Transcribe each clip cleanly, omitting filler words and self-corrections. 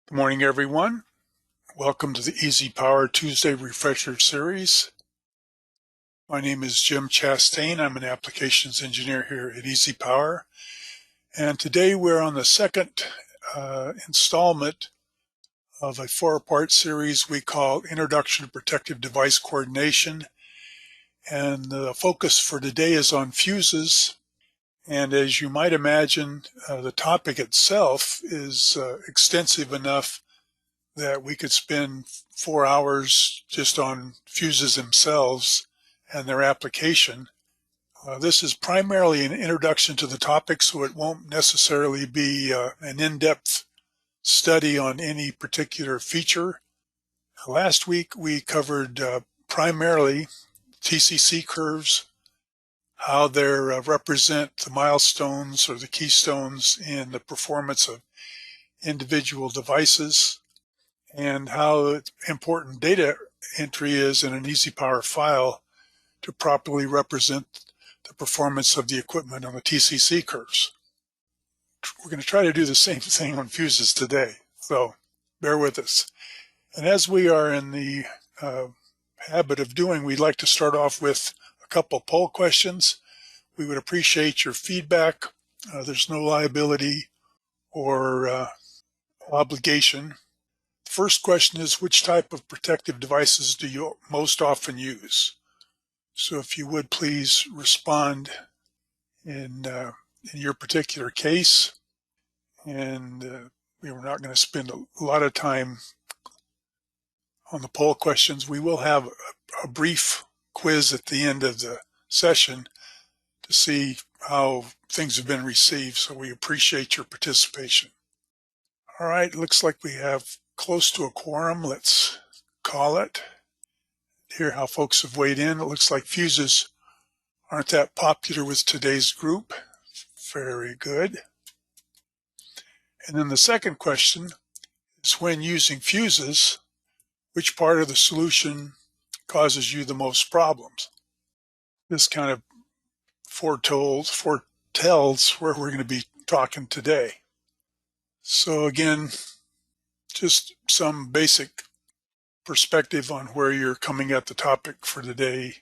Good morning, everyone. Welcome to the EasyPower Tuesday Refresher Series. My name is Jim Chastain. I'm an applications engineer here at EasyPower. And today we're on the second installment of a four-part series we call Introduction to Protective Device Coordination. And the focus for today is on fuses. And as you might imagine, the topic itself is extensive enough that we could spend 4 hours just on fuses themselves and their application. This is primarily an introduction to the topic, so it won't necessarily be an in-depth study on any particular feature. Last week we covered primarily TCC curves, how they represent the milestones or the keystones in the performance of individual devices, and how important data entry is in an EasyPower file to properly represent the performance of the equipment on the TCC curves. We're going to try to do the same thing on fuses today, so bear with us. And as we are in the habit of doing, we'd like to start off with a couple poll questions. We would appreciate your feedback. There's no liability or obligation. The first question is, which type of protective devices do you most often use? So if you would please respond in your particular case. And we were not going to spend a lot of time on the poll questions. We will have a brief quiz at the end of the session to see how things have been received, so we appreciate your participation. All right, looks like we have close to a quorum. Let's call it. Hear how folks have weighed in. It looks like fuses aren't that popular with today's group. Very good. And then the second question is, when using fuses, which part of the solution causes you the most problems? This kind of foretells where we're going to be talking today. So again, just some basic perspective on where you're coming at the topic for today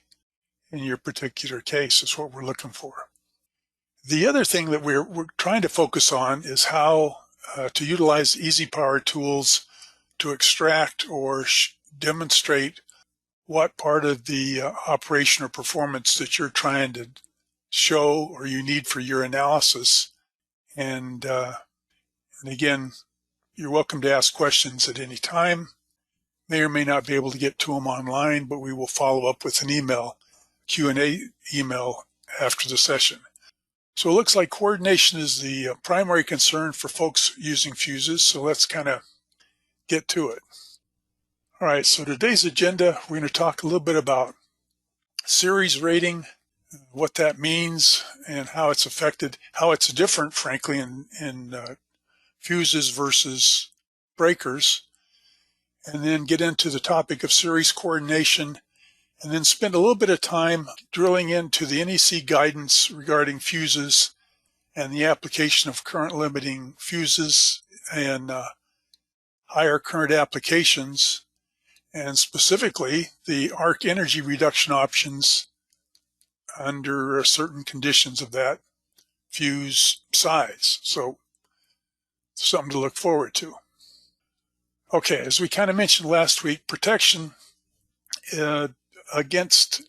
in your particular case is what we're looking for. The other thing that we're trying to focus on is how to utilize EasyPower tools to extract or demonstrate what part of the operation or performance that you're trying to show or you need for your analysis. And again, you're welcome to ask questions at any time. May or may not be able to get to them online, but we will follow up with an email, Q&A email after the session. So it looks like coordination is the primary concern for folks using fuses, so let's kind of get to it. All right, so today's agenda, we're going to talk a little bit about series rating, what that means, and how it's affected, how it's different, frankly, in fuses versus breakers, and then get into the topic of series coordination, and then spend a little bit of time drilling into the NEC guidance regarding fuses and the application of current limiting fuses and higher current applications, and specifically the arc energy reduction options under certain conditions of that fuse size. So something to look forward to. Okay, as we kind of mentioned last week, protection against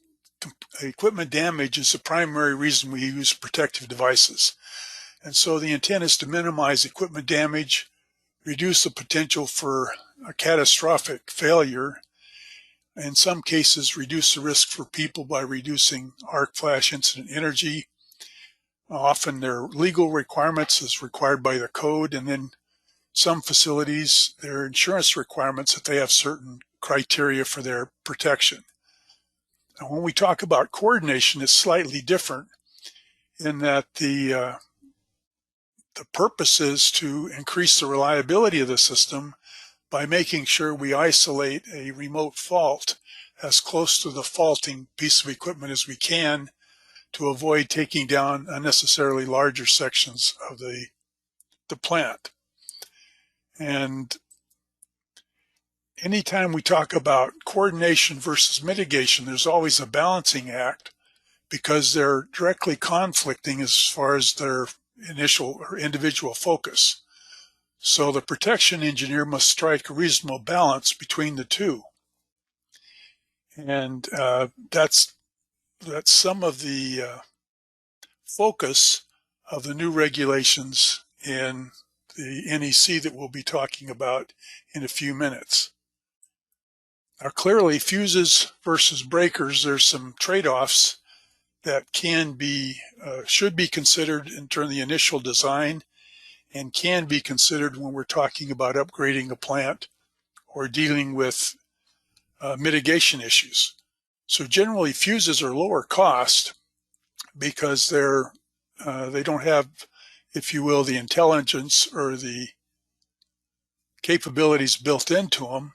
equipment damage is the primary reason we use protective devices. And so the intent is to minimize equipment damage, reduce the potential for a catastrophic failure, in some cases reduce the risk for people by reducing arc flash incident energy. Often there are legal requirements as required by the code, and then some facilities, there are insurance requirements that they have certain criteria for their protection. Now, when we talk about coordination, it's slightly different in that the purpose is to increase the reliability of the system by making sure we isolate a remote fault as close to the faulting piece of equipment as we can to avoid taking down unnecessarily larger sections of the plant. And Anytime we talk about coordination versus mitigation, there's always a balancing act because they're directly conflicting as far as their initial or individual focus. So the protection engineer must strike a reasonable balance between the two. And that's some of the focus of the new regulations in the NEC that we'll be talking about in a few minutes. Now, clearly, fuses versus breakers, there's some trade-offs that should be considered in terms of the initial design and can be considered when we're talking about upgrading a plant or dealing with mitigation issues. So generally, fuses are lower cost because they don't have, if you will, the intelligence or the capabilities built into them.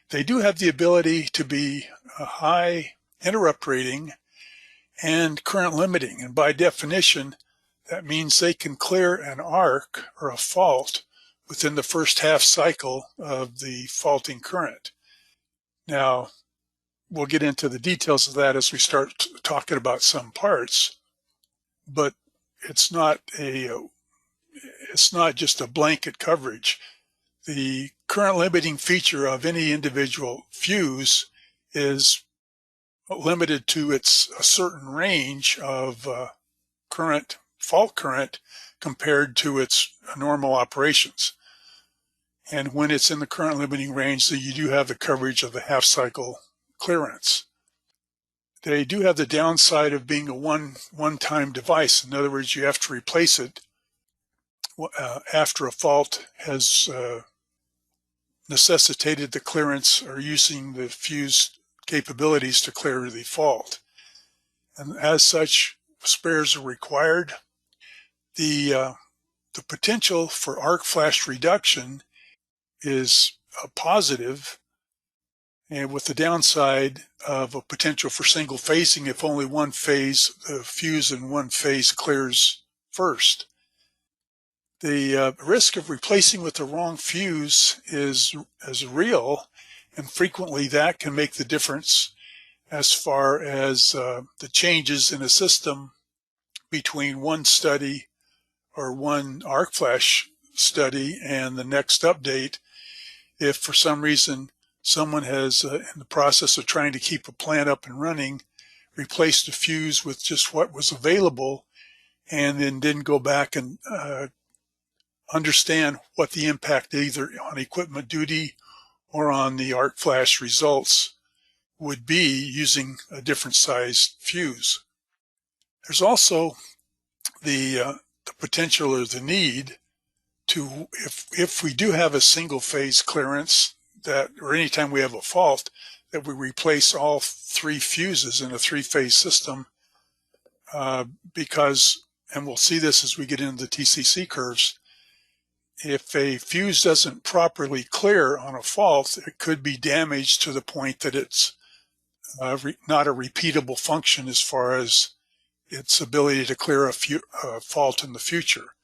They do have the ability to be high interrupt rating and current limiting. And by definition, that means they can clear an arc or a fault within the first half cycle of the faulting current. Now, we'll get into the details of that as we start talking about some parts, but it's not just a blanket coverage. The current limiting feature of any individual fuse is limited to a certain range of fault current compared to its normal operations. And when it's in the current limiting range, so you do have the coverage of the half cycle clearance. They do have the downside of being a one-time device. In other words, you have to replace it after a fault has necessitated the clearance or using the fuse capabilities to clear the fault. And as such, spares are required. The potential for arc flash reduction is a positive, and with the downside of a potential for single phasing if only one phase, the fuse in one phase clears first. The risk of replacing with the wrong fuse is real, and frequently that can make the difference as far as the changes in a system between one study or one arc flash study and the next update. If for some reason someone has, in the process of trying to keep a plant up and running, replaced a fuse with just what was available and then didn't go back and understand what the impact either on equipment duty or on the arc flash results would be using a different sized fuse. There's also the potential or the need to, if we do have a single phase clearance, that, or anytime we have a fault, that we replace all three fuses in a three-phase system because, and we'll see this as we get into the TCC curves, if a fuse doesn't properly clear on a fault, it could be damaged to the point that it's not a repeatable function as far as its ability to clear a fault in the future.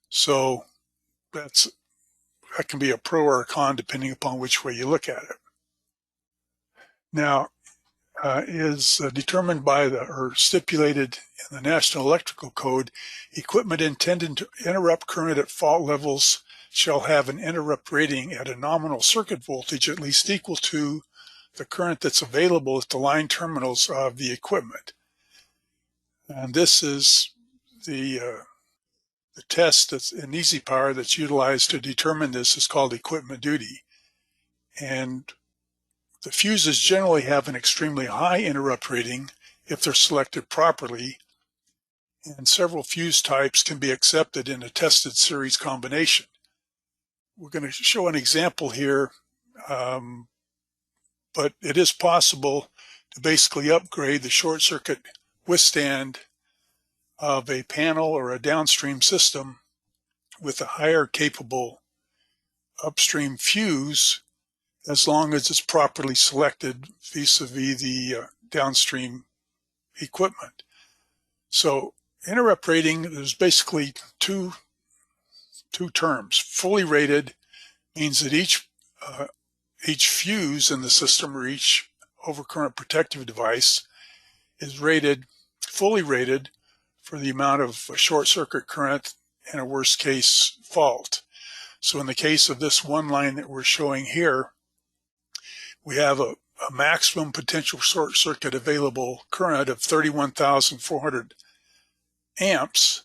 So that can be a pro or a con depending upon which way you look at it. Now, is determined by or stipulated in the National Electrical Code, equipment intended to interrupt current at fault levels shall have an interrupt rating at a nominal circuit voltage at least equal to the current that's available at the line terminals of the equipment. And this is the test that's in EasyPower that's utilized to determine this is called equipment duty. And the fuses generally have an extremely high interrupt rating if they're selected properly, and several fuse types can be accepted in a tested series combination. We're going to show an example here, but it is possible to basically upgrade the short circuit withstand of a panel or a downstream system with a higher capable upstream fuse as long as it's properly selected vis-a-vis the downstream equipment. So interrupt rating, there's basically two terms. Fully rated means that each each fuse in the system or each overcurrent protective device is rated, fully rated, for the amount of short circuit current and a worst case fault. So in the case of this one line that we're showing here, we have a maximum potential short circuit available current of 31,400 amps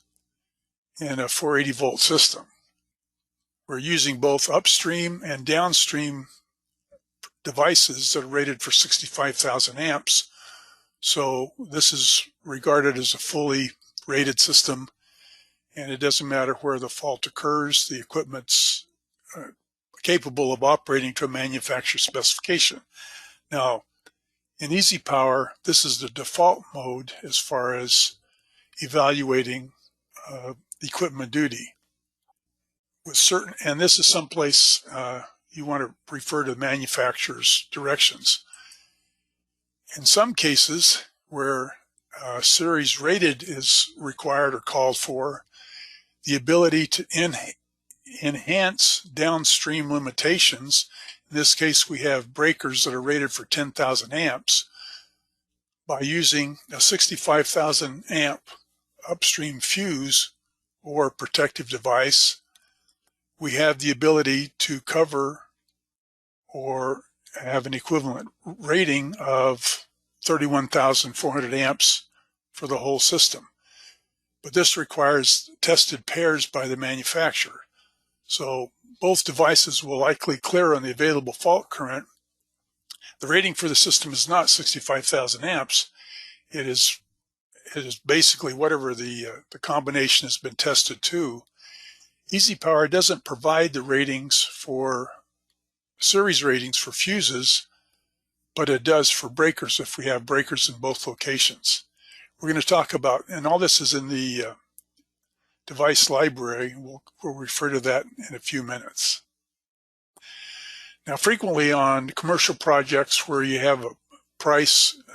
in a 480 volt system. We're using both upstream and downstream devices that are rated for 65,000 amps. So this is regarded as a fully rated system, and it doesn't matter where the fault occurs. The equipment's capable of operating to a manufacturer specification. Now, in EasyPower, this is the default mode as far as evaluating equipment duty. With certain, and this is someplace you want to refer to the manufacturer's directions. In some cases where series rated is required or called for, the ability to enhance downstream limitations. In this case, we have breakers that are rated for 10,000 amps. By using a 65,000 amp upstream fuse or protective device, we have the ability to cover or have an equivalent rating of 31,400 amps for the whole system. But this requires tested pairs by the manufacturer. So both devices will likely clear on the available fault current. The rating for the system is not 65,000 amps. It is basically whatever the combination has been tested to. EasyPower doesn't provide the ratings for series ratings for fuses, but it does for breakers if we have breakers in both locations. We're going to talk about, and all this is in the device library. We'll refer to that in a few minutes. Now, frequently on commercial projects where you have a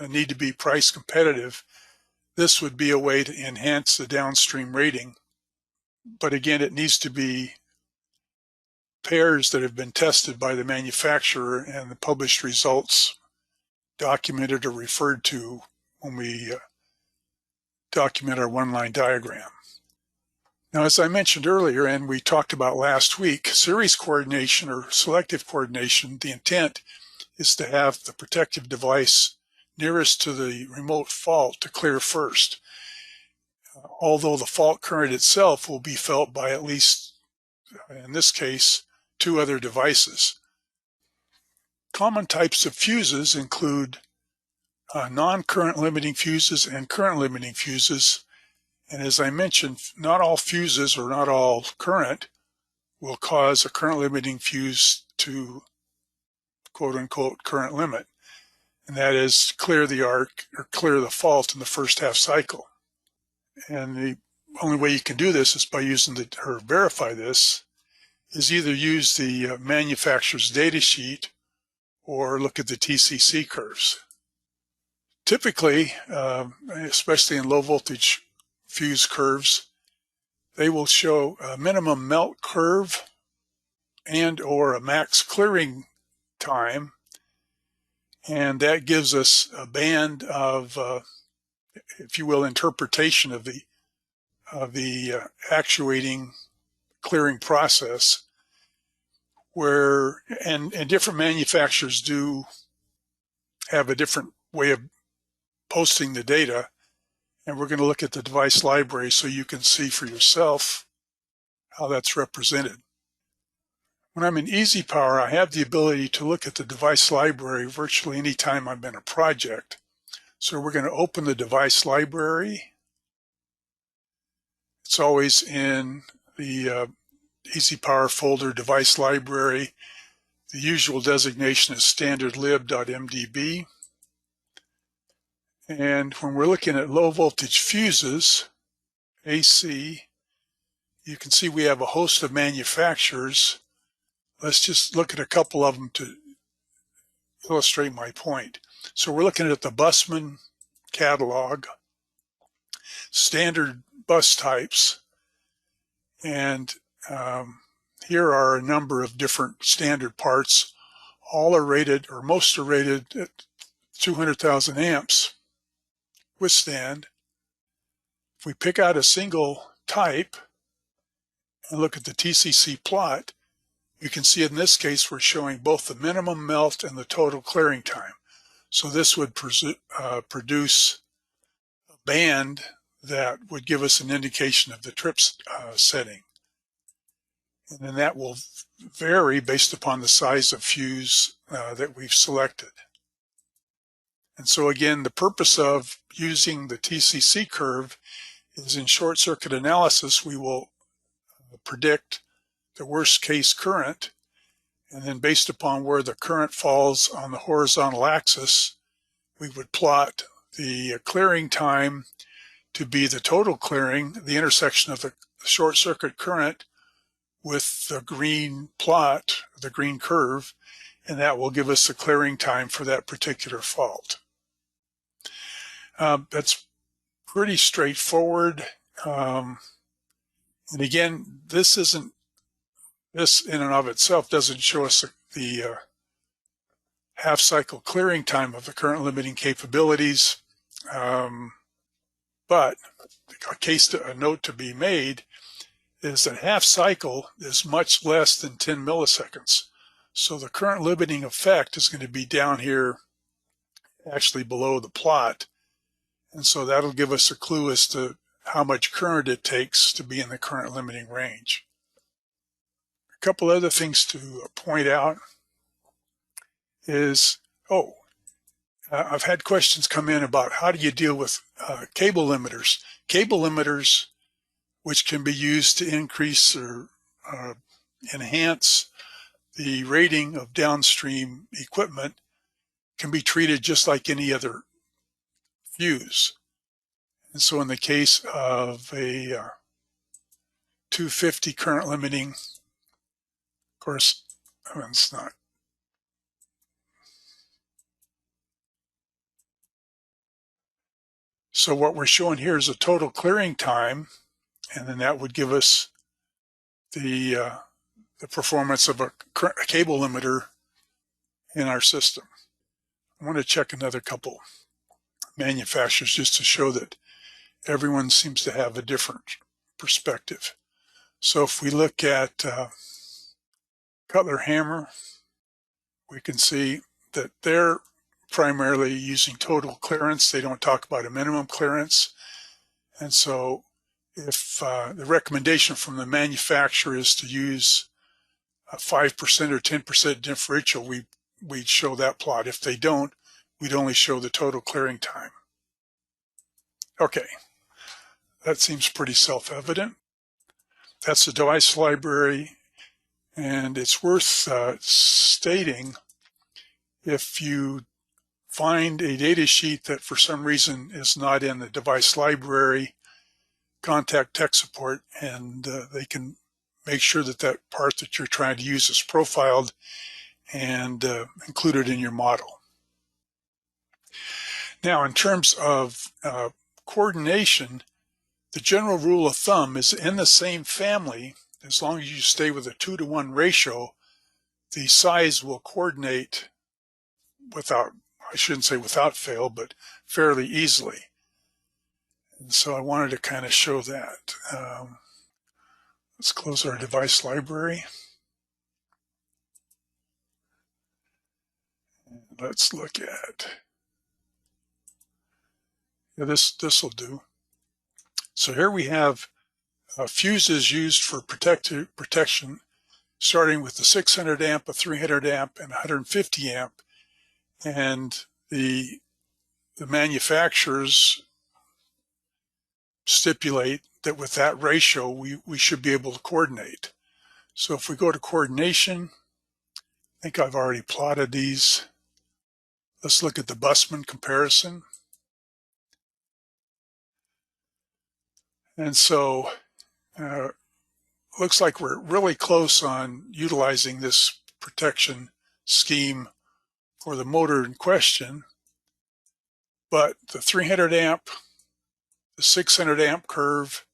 need to be price competitive, this would be a way to enhance the downstream rating. But again, it needs to be pairs that have been tested by the manufacturer and the published results documented or referred to when we document our one-line diagram. Now, as I mentioned earlier, and we talked about last week, series coordination or selective coordination, the intent is to have the protective device nearest to the remote fault to clear first, although the fault current itself will be felt by at least, in this case, 2 other devices. Common types of fuses include non-current limiting fuses and current limiting fuses. And as I mentioned, not all fuses or not all current will cause a current limiting fuse to quote unquote current limit. And that is clear the arc or clear the fault in the first half cycle. And the only way you can do this is by using or verify this is either use the manufacturer's data sheet or look at the TCC curves. Typically, especially in low voltage fuse curves, they will show a minimum melt curve and or a max clearing time, and that gives us a band of, if you will, interpretation of the actuating clearing process, where and different manufacturers do have a different way of posting the data. And we're going to look at the device library so you can see for yourself how that's represented. When I'm in EasyPower, I have the ability to look at the device library virtually any time I'm in a project. So we're going to open the device library. It's always in the EasyPower folder, device library. The usual designation is standardlib.mdb. And when we're looking at low voltage fuses, AC, you can see we have a host of manufacturers. Let's just look at a couple of them to illustrate my point. So we're looking at the Busman catalog, standard bus types, and here are a number of different standard parts, all are rated, or most are rated at 200,000 amps withstand. If we pick out a single type and look at the TCC plot, you can see in this case we're showing both the minimum melt and the total clearing time. So this would produce a band that would give us an indication of the trip setting. And then that will vary based upon the size of fuse that we've selected. And so again, the purpose of using the TCC curve is in short circuit analysis, we will predict the worst case current, and then based upon where the current falls on the horizontal axis, we would plot the clearing time to be the total clearing, the intersection of the short circuit current with the green plot, the green curve, and that will give us the clearing time for that particular fault. That's pretty straightforward. And again, this in and of itself doesn't show us the half cycle clearing time of the current limiting capabilities. But a note to be made is that half cycle is much less than 10 milliseconds. So the current limiting effect is going to be down here, actually below the plot. And so that'll give us a clue as to how much current it takes to be in the current limiting range. A couple other things to point out is, I've had questions come in about how do you deal with cable limiters. Cable limiters, which can be used to increase or enhance the rating of downstream equipment, can be treated just like any other fuse. And so in the case of a 250 current limiting, of course, it's not. So what we're showing here is a total clearing time, and then that would give us the performance of a cable limiter in our system. I want to check another couple manufacturers just to show that everyone seems to have a different perspective. So if we look at Cutler Hammer, we can see that they're primarily using total clearance. They don't talk about a minimum clearance. And so if the recommendation from the manufacturer is to use a 5% or 10% differential, we'd show that plot. If they don't, we'd only show the total clearing time. Okay, that seems pretty self-evident. That's the device library, and it's worth stating, if you find a data sheet that for some reason is not in the device library, contact tech support, and they can make sure that that part that you're trying to use is profiled and included in your model. Now, in terms of coordination, the general rule of thumb is in the same family, as long as you stay with a 2-to-1 ratio, the size will coordinate without, I shouldn't say without fail, but fairly easily. And so I wanted to kind of show that. Let's close our device library. Let's look at, this will do. So here we have fuses used for protection, starting with the 600 amp, a 300 amp, and 150 amp. And the manufacturers stipulate that with that ratio, we should be able to coordinate. So if we go to coordination, I think I've already plotted these. Let's look at the busman comparison. And so looks like we're really close on utilizing this protection scheme for the motor in question. But the 300 amp, the 600 amp curve,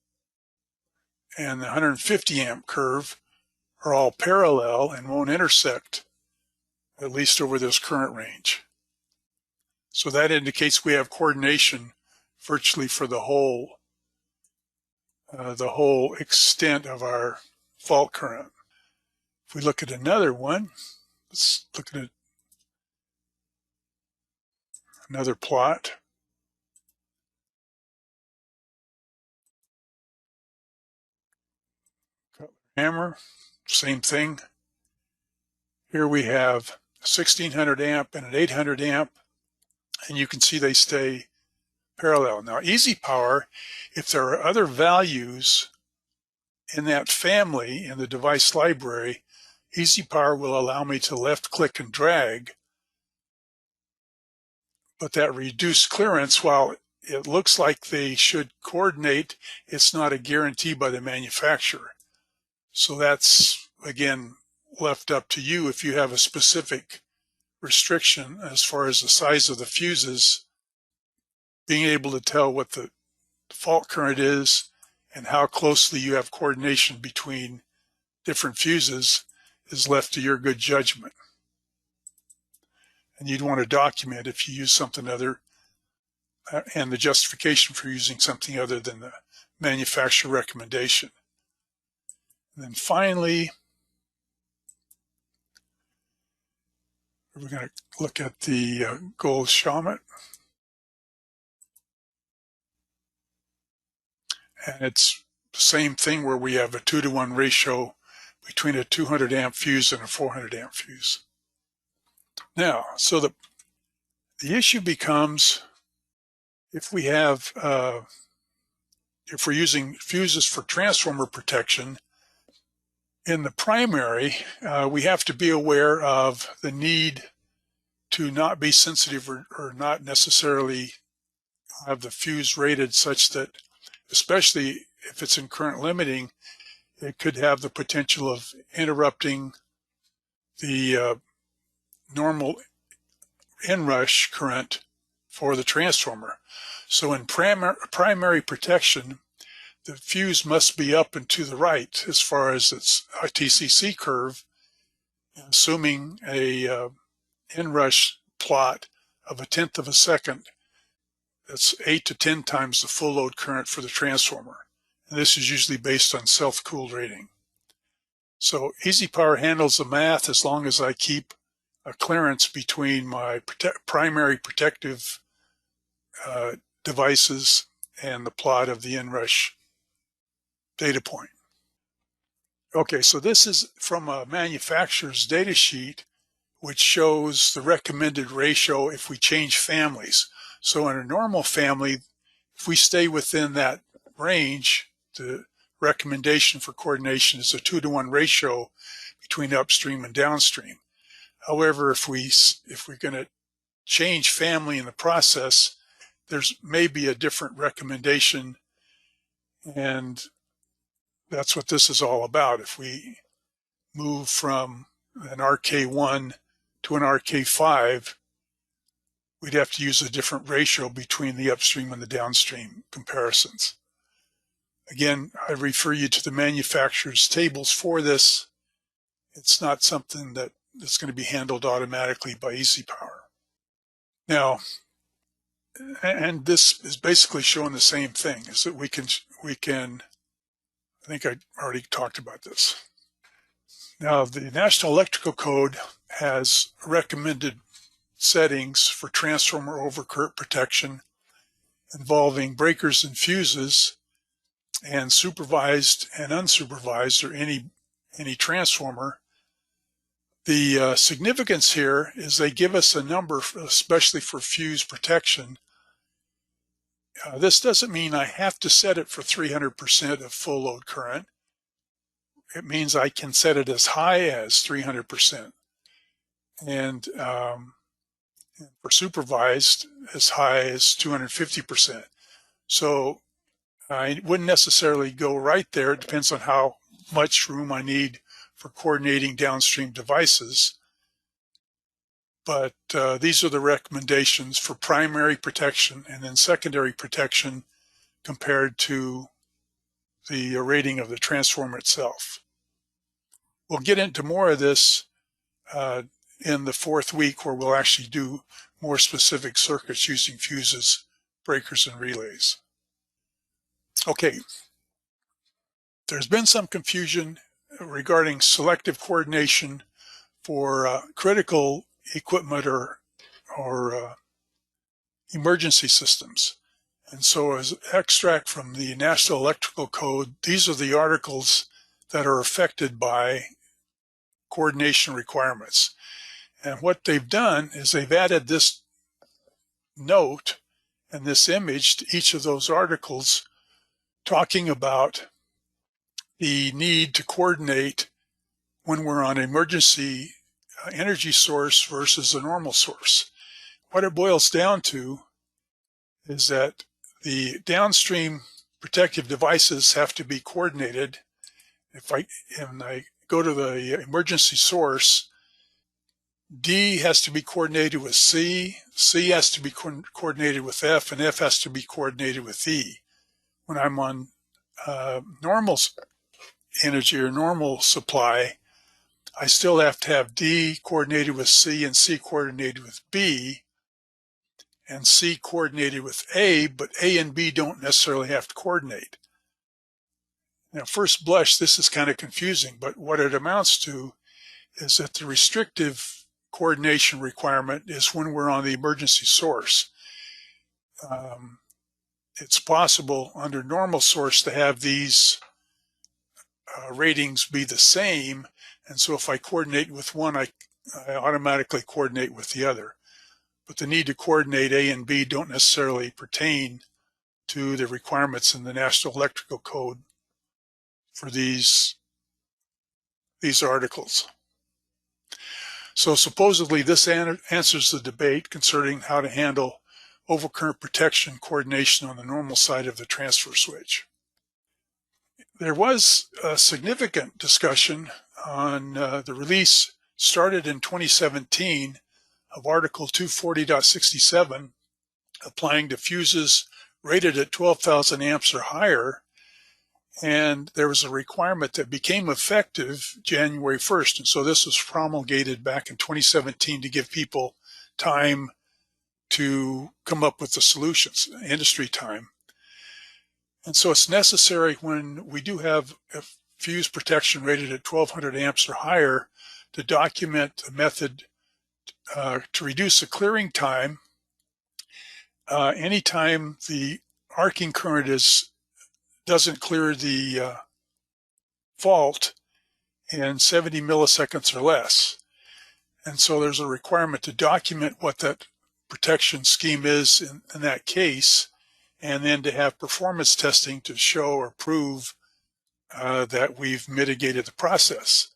and the 150 amp curve are all parallel and won't intersect at least over this current range. So that indicates we have coordination virtually for the whole extent of our fault current. If we look at another one, let's look at another plot. Hammer, same thing. Here we have 1600 amp and an 800 amp, and you can see they stay parallel. Now, EasyPower, if there are other values in that family in the device library, EasyPower will allow me to left click and drag, but that reduced clearance, while it looks like they should coordinate, it's not a guarantee by the manufacturer. So that's, again, left up to you if you have a specific restriction as far as the size of the fuses. Being able to tell what the fault current is and how closely you have coordination between different fuses is left to your good judgment. And you'd want to document if you use something other, and the justification for using something other than the manufacturer recommendation. And then finally, we're going to look at the Gold-Shamet. And it's the same thing where we have a 2-to-1 ratio between a 200 amp fuse and a 400 amp fuse. Now, so the issue becomes if we have, if we're using fuses for transformer protection, in the primary, we have to be aware of the need to not be sensitive or not necessarily have the fuse rated such that, especially if it's in current limiting, it could have the potential of interrupting the normal inrush current for the transformer. So in primary protection, the fuse must be up and to the right as far as its TCC curve, assuming a inrush plot of 1/10 of a second. That's 8 to 10 times the full load current for the transformer. And this is usually based on self-cooled rating. So EasyPower handles the math as long as I keep a clearance between my primary protective devices and the plot of the inrush data point. Okay, so this is from a manufacturer's data sheet, which shows the recommended ratio if we change families. So in a normal family, if we stay within that range, the recommendation for coordination is a 2-to-1 ratio between upstream and downstream. However, if we're going to change family in the process, there's maybe a different recommendation, and that's what this is all about. If we move from an RK1 to an RK5, we'd have to use a different ratio between the upstream and the downstream comparisons. Again, I refer you to the manufacturer's tables for this. It's not something that's going to be handled automatically by EasyPower. Now, and this is basically showing the same thing, is that we can, I think I already talked about this. Now, the National Electrical Code has recommended settings for transformer overcurrent protection involving breakers and fuses, and supervised and unsupervised, or any transformer. The significance here is they give us a number, especially for fuse protection. This doesn't mean I have to set it for 300% of full load current. It means I can set it as high as 300%. And for supervised, as high as 250%. So I wouldn't necessarily go right there. It depends on how much room I need for coordinating downstream devices. But these are the recommendations for primary protection and then secondary protection compared to the rating of the transformer itself. We'll get into more of this in the fourth week, where we'll actually do more specific circuits using fuses, breakers, and relays. Okay, there's been some confusion regarding selective coordination for critical equipment or emergency systems. And so, as extract from the National Electrical Code, these are the articles that are affected by coordination requirements. And what they've done is they've added this note and this image to each of those articles, talking about the need to coordinate when we're on emergency energy source versus a normal source. What it boils down to is that the downstream protective devices have to be coordinated. If I go to the emergency source, D has to be coordinated with C, C has to be coordinated with F, and F has to be coordinated with E. When I'm on normal energy or normal supply, I still have to have D coordinated with C and C coordinated with B and C coordinated with A, but A and B don't necessarily have to coordinate. Now, first blush, this is kind of confusing, but what it amounts to is that the restrictive coordination requirement is when we're on the emergency source. It's possible under normal source to have these ratings be the same, and so if I coordinate with one, I automatically coordinate with the other. But the need to coordinate A and B don't necessarily pertain to the requirements in the National Electrical Code for these articles. So supposedly this answers the debate concerning how to handle overcurrent protection coordination on the normal side of the transfer switch. There was a significant discussion on the release started in 2017 of Article 240.67 applying to fuses rated at 12,000 amps or higher, and there was a requirement that became effective January 1st. And so this was promulgated back in 2017 to give people time to come up with the solutions, industry time. And so it's necessary when we do have a fuse protection rated at 1200 amps or higher to document a method to reduce the clearing time. Anytime the arcing current doesn't clear the fault in 70 milliseconds or less. And so there's a requirement to document what that protection scheme is in that case, and then to have performance testing to show or prove that we've mitigated the process.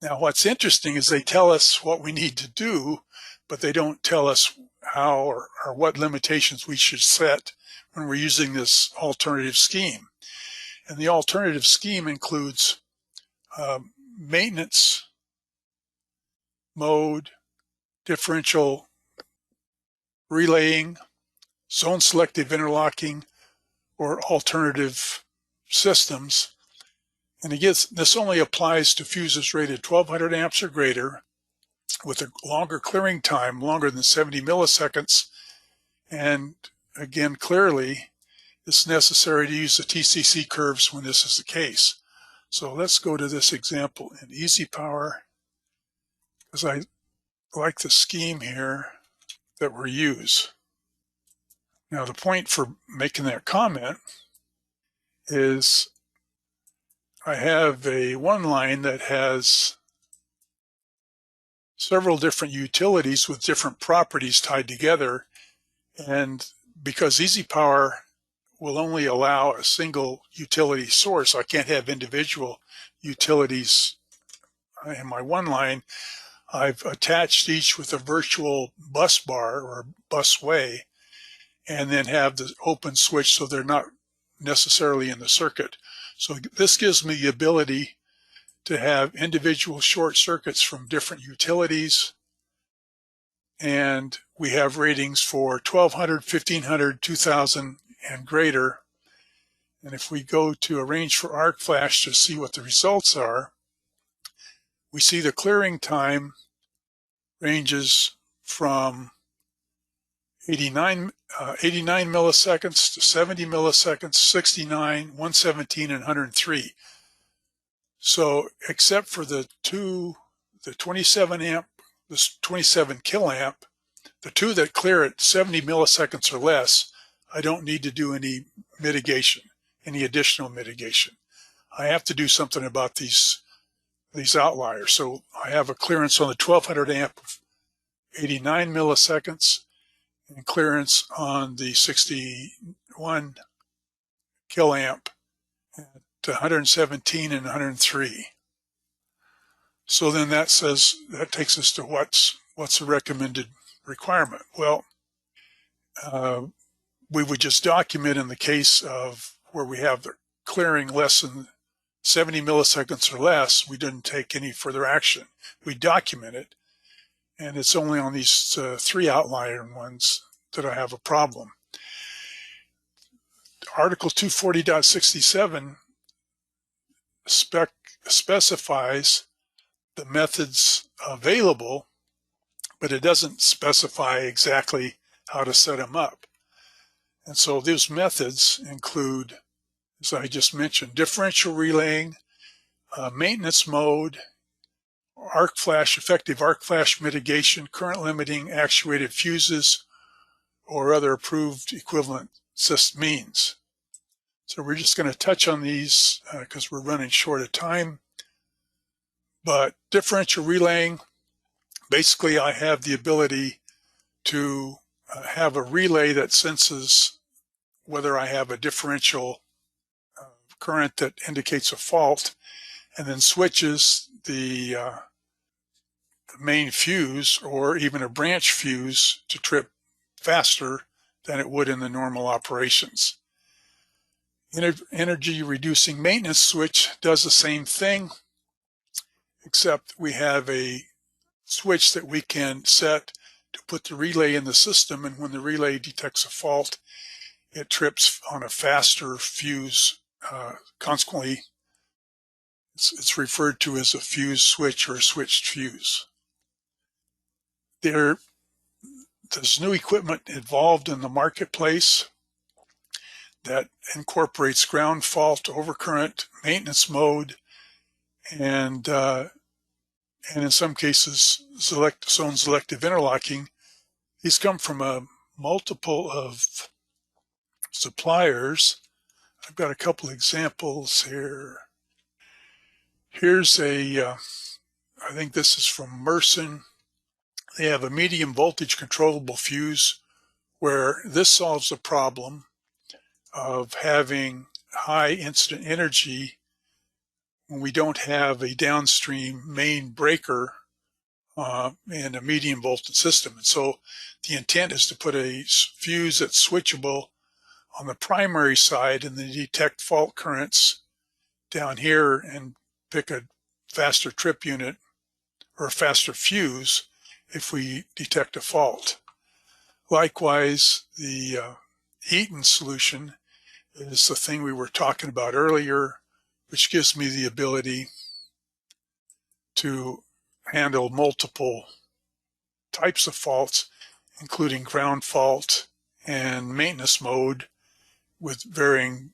Now, what's interesting is they tell us what we need to do, but they don't tell us how or what limitations we should set when we're using this alternative scheme. And the alternative scheme includes maintenance mode, differential relaying, zone selective interlocking, or alternative systems. And again, this only applies to fuses rated 1200 amps or greater with a longer clearing time, longer than 70 milliseconds. And again, clearly, it's necessary to use the TCC curves when this is the case. So let's go to this example in EasyPower, because I like the scheme here that we use. Now, the point for making that comment is I have one line that has several different utilities with different properties tied together. And because EasyPower will only allow a single utility source, I can't have individual utilities in my one line. I've attached each with a virtual bus bar or busway, and then have the open switch so they're not necessarily in the circuit. So this gives me the ability to have individual short circuits from different utilities, and we have ratings for 1200, 1500, 2000, and greater. And if we go to arrange for arc flash to see what the results are, we see the clearing time ranges from 89 milliseconds to 70 milliseconds, 69, 117, and 103. So except for the 27 amp, this 27 kiloamp, the two that clear at 70 milliseconds or less, I don't need to do any mitigation, any additional mitigation. I have to do something about these outliers. So I have a clearance on the 1200 amp of 89 milliseconds and clearance on the 61 kiloamp at 117 and 103. So then that takes us to what's the recommended requirement. Well, we would just document in the case of where we have the clearing less than 70 milliseconds or less, we didn't take any further action. We document it, and it's only on these three outlier ones that I have a problem. Article 240.67 specifies the methods available, but it doesn't specify exactly how to set them up. And so those methods include, as I just mentioned, differential relaying, maintenance mode, effective arc flash mitigation, current limiting, actuated fuses, or other approved equivalent means. So we're just going to touch on these because we're running short of time. But differential relaying, basically I have the ability to have a relay that senses whether I have a differential current that indicates a fault, and then switches the main fuse or even a branch fuse to trip faster than it would in the normal operations. Energy reducing maintenance switch does the same thing, except we have a switch that we can set to put the relay in the system, and when the relay detects a fault, it trips on a faster fuse. Consequently, it's referred to as a fuse switch or a switched fuse. There's new equipment involved in the marketplace that incorporates ground fault, overcurrent, maintenance mode, and in some cases, zone selective interlocking. These come from a multiple of suppliers. I've got a couple examples here. Here's I think this is from Merson. They have a medium voltage controllable fuse where this solves the problem of having high incident energy when we don't have a downstream main breaker in a medium voltage system. And so the intent is to put a fuse that's switchable on the primary side and then detect fault currents down here and pick a faster trip unit or a faster fuse if we detect a fault. Likewise, the Eaton solution is the thing we were talking about earlier, which gives me the ability to handle multiple types of faults, including ground fault and maintenance mode with varying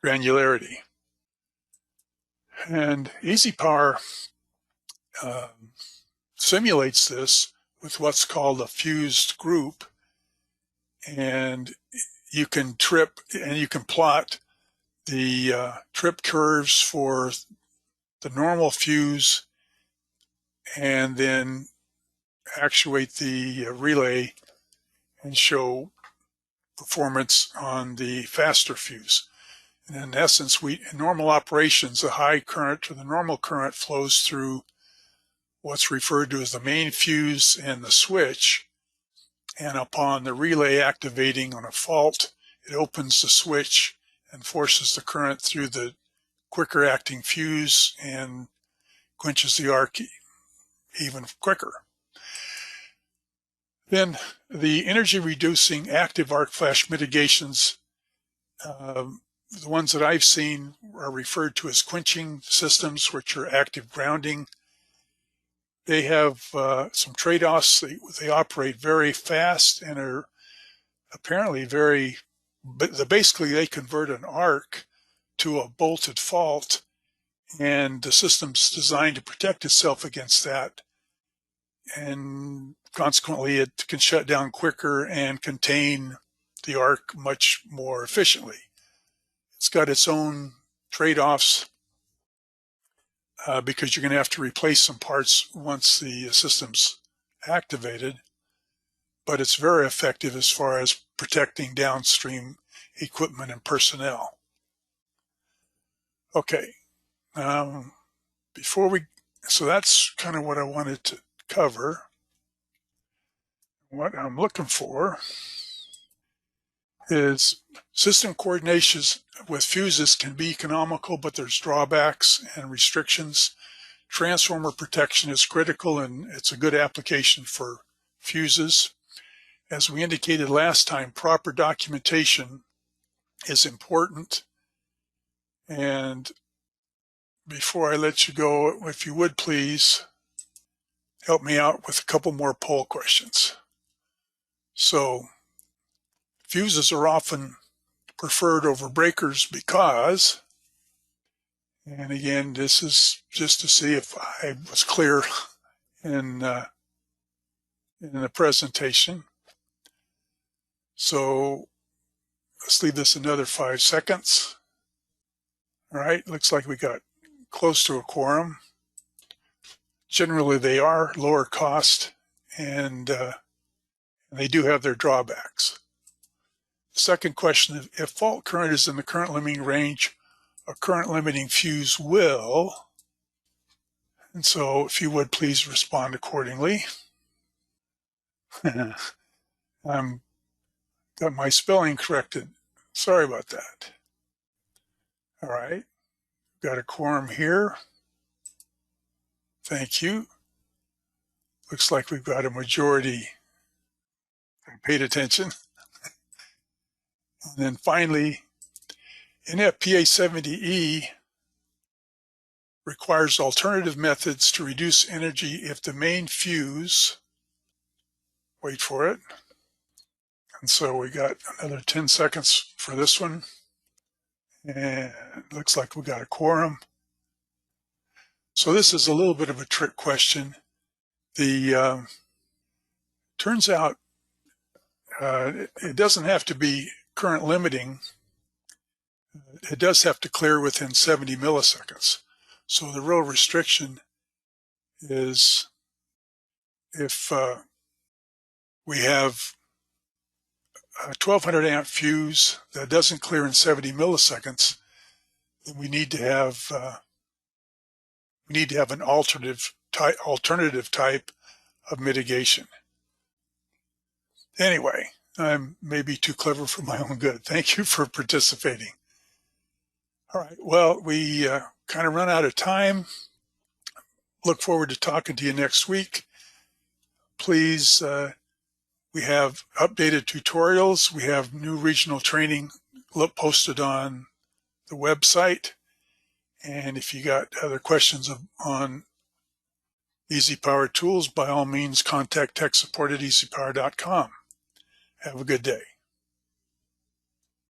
granularity. And EasyPower simulates this with what's called a fused group, and you can plot the trip curves for the normal fuse and then actuate the relay and show performance on the faster fuse. And in essence, in normal operations, the high current or the normal current flows through what's referred to as the main fuse and the switch. And upon the relay activating on a fault, it opens the switch and forces the current through the quicker acting fuse and quenches the arc even quicker. Then the energy reducing active arc flash mitigations The ones that I've seen are referred to as quenching systems, which are active grounding. They have some trade-offs. They operate very fast and are apparently basically they convert an arc to a bolted fault, and the system's designed to protect itself against that. And consequently, it can shut down quicker and contain the arc much more efficiently. It's got its own trade-offs because you're going to have to replace some parts once the system's activated, but it's very effective as far as protecting downstream equipment and personnel. Okay, so that's kind of what I wanted to cover. What I'm looking for is system coordination with fuses can be economical, but there's drawbacks and restrictions. Transformer protection is critical, and it's a good application for fuses. As we indicated last time, proper documentation is important. And before I let you go, if you would please help me out with a couple more poll questions. So, fuses are often preferred over breakers because, and again, this is just to see if I was clear in the presentation. So let's leave this another 5 seconds. All right, looks like we got close to a quorum. Generally, they are lower cost, and they do have their drawbacks. Second question, if fault current is in the current limiting range, a current limiting fuse will, and so if you would please respond accordingly. Got my spelling corrected. Sorry about that. All right, got a quorum here. Thank you. Looks like we've got a majority. I paid attention. And then finally, NFPA 70E requires alternative methods to reduce energy if the main fuse, wait for it, and so we got another 10 seconds for this one, and it looks like we got a quorum. So this is a little bit of a trick question. Turns out it doesn't have to be current limiting. It does have to clear within 70 milliseconds. So the real restriction is if we have a 1200 amp fuse that doesn't clear in 70 milliseconds, then we need to have an alternative type of mitigation. Anyway, I'm maybe too clever for my own good. Thank you for participating. All right, well, we kind of run out of time. Look forward to talking to you next week. Please, we have updated tutorials. We have new regional training posted on the website. And if you got other questions on EasyPower tools, by all means, contact tech support at easypower.com. Have a good day.